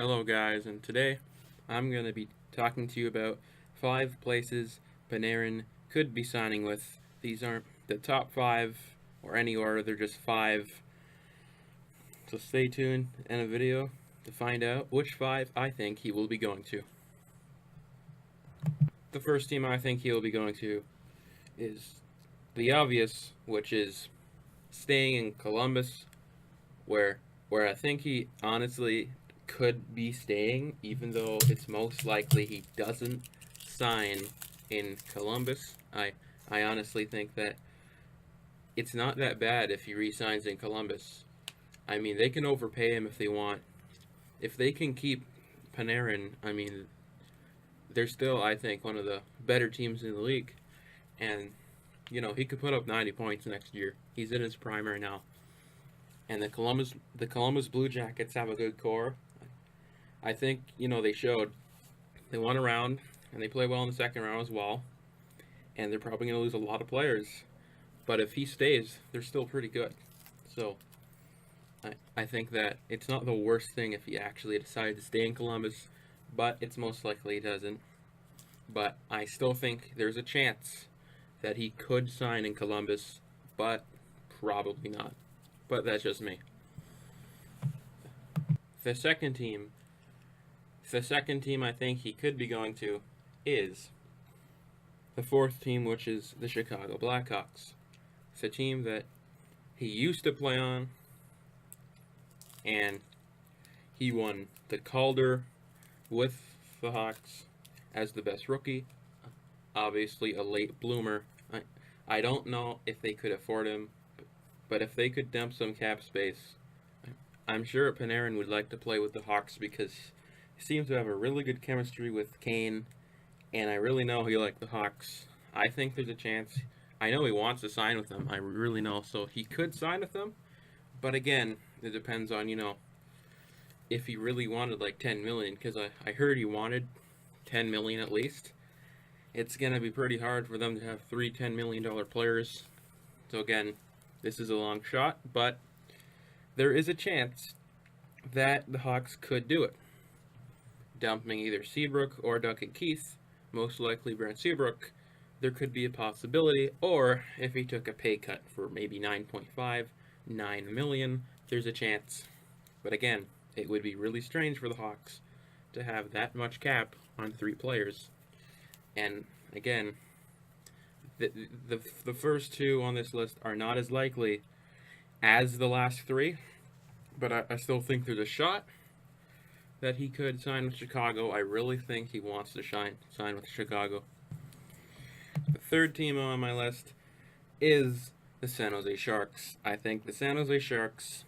Hello, guys, and today I'm going to be talking to you about 5 places Panarin could be signing with. These aren't the top 5 or any order, they're just 5. So stay tuned in a video to find out which 5 I think he will be going to. The first team I think he will be going to is the obvious, which is staying in Columbus, where I think he honestly could be staying, even though it's most likely he doesn't sign in Columbus. I honestly think that it's not that bad if he resigns in Columbus. I mean, they can overpay him if they want. If they can keep Panarin, I mean, they're still, I think, one of the better teams in the league. And, he could put up 90 points next year. He's in his prime right now. And the Columbus Blue Jackets have a good core. I think, they showed they won a round and they play well in the second round as well. And they're probably going to lose a lot of players. But if he stays, they're still pretty good. So I think that it's not the worst thing if he actually decided to stay in Columbus, but it's most likely he doesn't. But I still think there's a chance that he could sign in Columbus, but probably not. But that's just me. The second team, I think he could be going to is the fourth team, which is the Chicago Blackhawks. It's a team that he used to play on, and he won the Calder with the Hawks as the best rookie. Obviously, a late bloomer. I don't know if they could afford him, but if they could dump some cap space, I'm sure Panarin would like to play with the Hawks because he seems to have a really good chemistry with Kane, and I really know he likes the Hawks. I think there's a chance. I know he wants to sign with them. I really know, so he could sign with them. But again, it depends on if he really wanted like 10 million, because I heard he wanted 10 million at least. It's gonna be pretty hard for them to have three $10 million players. So again, this is a long shot, but there is a chance that the Hawks could do it. Dumping either Seabrook or Duncan Keith, most likely Brent Seabrook, there could be a possibility. Or if he took a pay cut for maybe 9.5, 9 million, there's a chance. But again, it would be really strange for the Hawks to have that much cap on 3 players. And again, the first 2 on this list are not as likely as the last 3, but I still think there's a shot that he could sign with Chicago. I really think he wants to sign with Chicago. The third team on my list is the San Jose Sharks. I think the San Jose Sharks,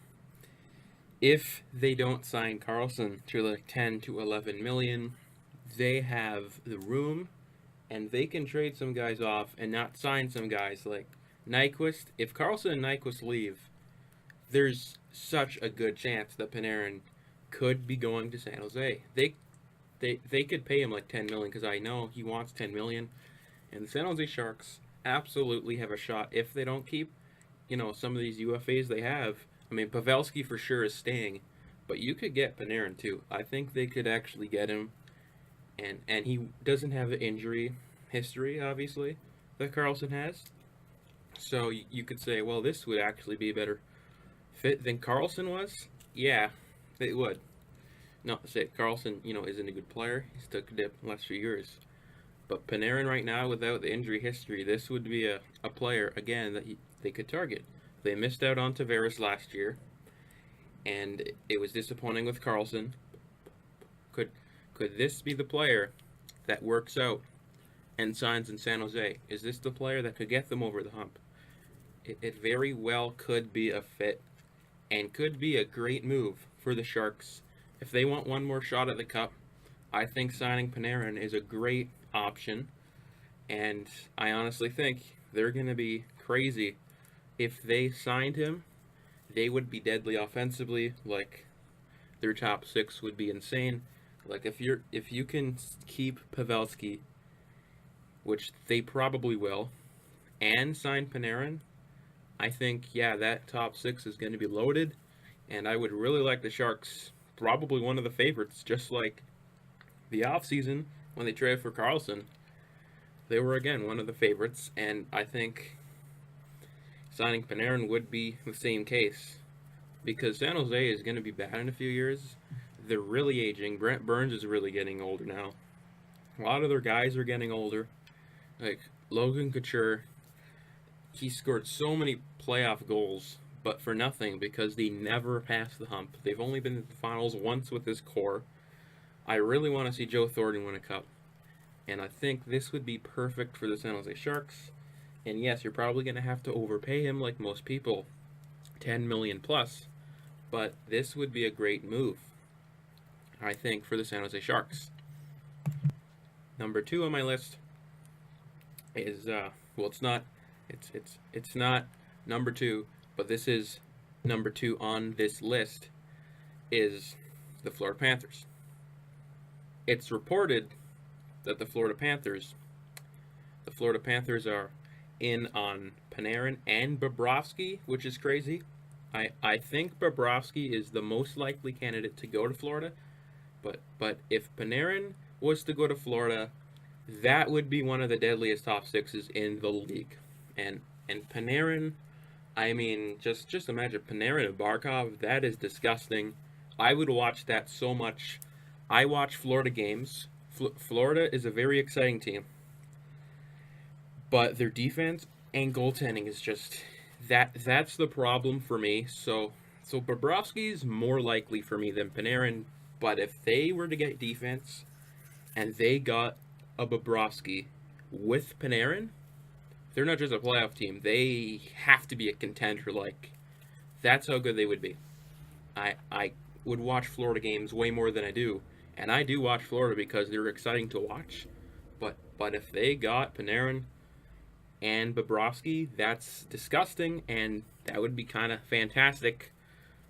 if they don't sign Carlson to like 10 to 11 million, they have the room and they can trade some guys off and not sign some guys like Nyquist. If Carlson and Nyquist leave, there's such a good chance that Panarin could be going to San Jose. They could pay him like 10 million because I know he wants 10 million, and the San Jose Sharks absolutely have a shot if they don't keep, some of these UFAs they have. I mean, Pavelski for sure is staying, but you could get Panarin too. I think they could actually get him, and he doesn't have the injury history obviously that Carlson has. So you could say, well, this would actually be a better fit than Carlson was. Yeah, it would. Not to say Carlson, isn't a good player. He's took a dip in the last few years. But Panarin right now, without the injury history, this would be a player, again, that they could target. They missed out on Tavares last year, and it was disappointing with Carlson. Could this be the player that works out and signs in San Jose? Is this the player that could get them over the hump? It very well could be a fit and could be a great move for the Sharks. If they want one more shot at the Cup, I think signing Panarin is a great option, and I honestly think they're going to be crazy. If they signed him, they would be deadly offensively. Like, their top 6 would be insane. Like, if you can keep Pavelski, which they probably will, and sign Panarin, I think, that top 6 is going to be loaded, and I would really like the Sharks probably one of the favorites, just like the offseason when they traded for Carlson. They were again one of the favorites, and I think signing Panarin would be the same case because San Jose is going to be bad in a few years. They're really aging. Brent Burns is really getting older now. A lot of their guys are getting older. Like Logan Couture, he scored so many playoff goals, but for nothing because they never passed the hump. They've only been in the finals once with this core. I really want to see Joe Thornton win a cup, and I think this would be perfect for the San Jose Sharks. And yes, you're probably going to have to overpay him like most people, 10 million plus, but this would be a great move, I think, for the San Jose Sharks. Number 2 on my list is well, it's not number 2, but this is number 2 on this list is the Florida Panthers. It's reported that the Florida Panthers are in on Panarin and Bobrovsky, which is crazy. I think Bobrovsky is the most likely candidate to go to Florida, but if Panarin was to go to Florida, that would be one of the deadliest top sixes in the league. And Panarin, I mean, just imagine Panarin and Barkov. That is disgusting. I would watch that so much. I watch Florida games. Florida is a very exciting team, but their defense and goaltending is just that's the problem for me. So Bobrovsky is more likely for me than Panarin. But if they were to get defense and they got a Bobrovsky with Panarin, they're not just a playoff team. They have to be a contender. Like, that's how good they would be. I would watch Florida games way more than I do. And I do watch Florida because they're exciting to watch. But if they got Panarin and Bobrovsky, that's disgusting. And that would be kind of fantastic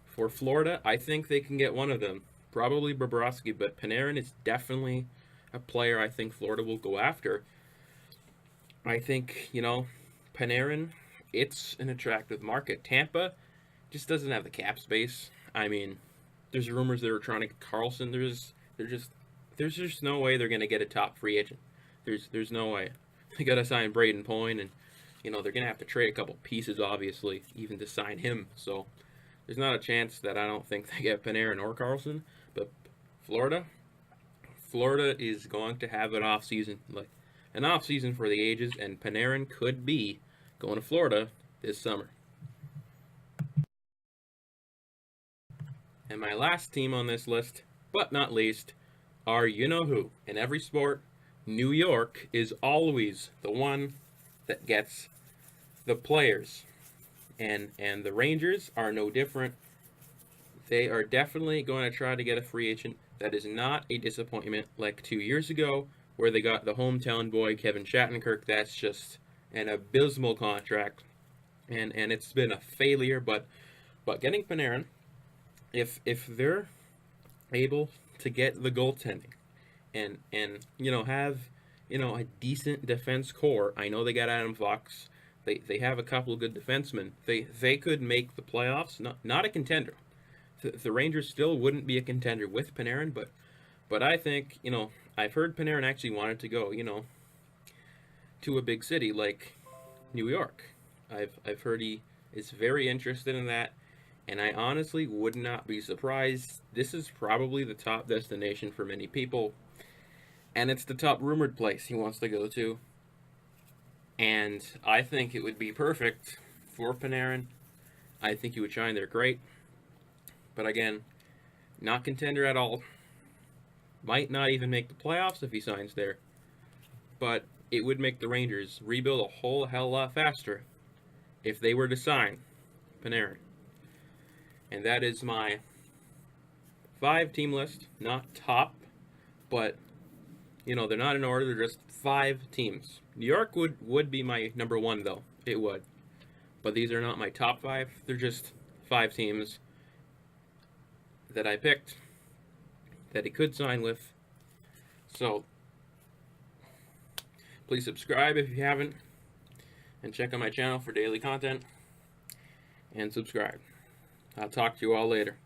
for Florida. I think they can get one of them. Probably Bobrovsky, but Panarin is definitely a player I think Florida will go after. I think, Panarin, it's an attractive market. Tampa just doesn't have the cap space. I mean, there's rumors they were trying to get Carlson. There's just no way they're going to get a top free agent. There's no way. They got to sign Braden Point, and, they're going to have to trade a couple pieces, obviously, even to sign him. So there's not a chance that I don't think they get Panarin or Carlson. But Florida is going to have an off season, like an off season for the ages, and Panarin could be going to Florida this summer. And my last team on this list, but not least, are you-know-who. In every sport, New York is always the one that gets the players. And the Rangers are no different. They are definitely going to try to get a free agent that is not a disappointment like 2 years ago where they got the hometown boy Kevin Shattenkirk. That's just an abysmal contract, and it's been a failure. But getting Panarin, if they're able to get the goaltending and have a decent defense core. I know they got Adam Fox. They have a couple of good defensemen. They could make the playoffs. Not a contender. The Rangers still wouldn't be a contender with Panarin, but I think, I've heard Panarin actually wanted to go, to a big city like New York. I've heard he is very interested in that, and I honestly would not be surprised. This is probably the top destination for many people, and it's the top rumored place he wants to go to. And I think it would be perfect for Panarin. I think he would shine there great. But again, not contender at all. Might not even make the playoffs if he signs there. But it would make the Rangers rebuild a whole hell lot faster if they were to sign Panarin. And that is my 5-team list. Not top, but, they're not in order. They're just 5 teams. New York would be my number 1, though. It would. But these are not my top 5. They're just 5 teams that I picked that he could sign with. So please subscribe if you haven't, and check out my channel for daily content, and subscribe. I'll talk to you all later.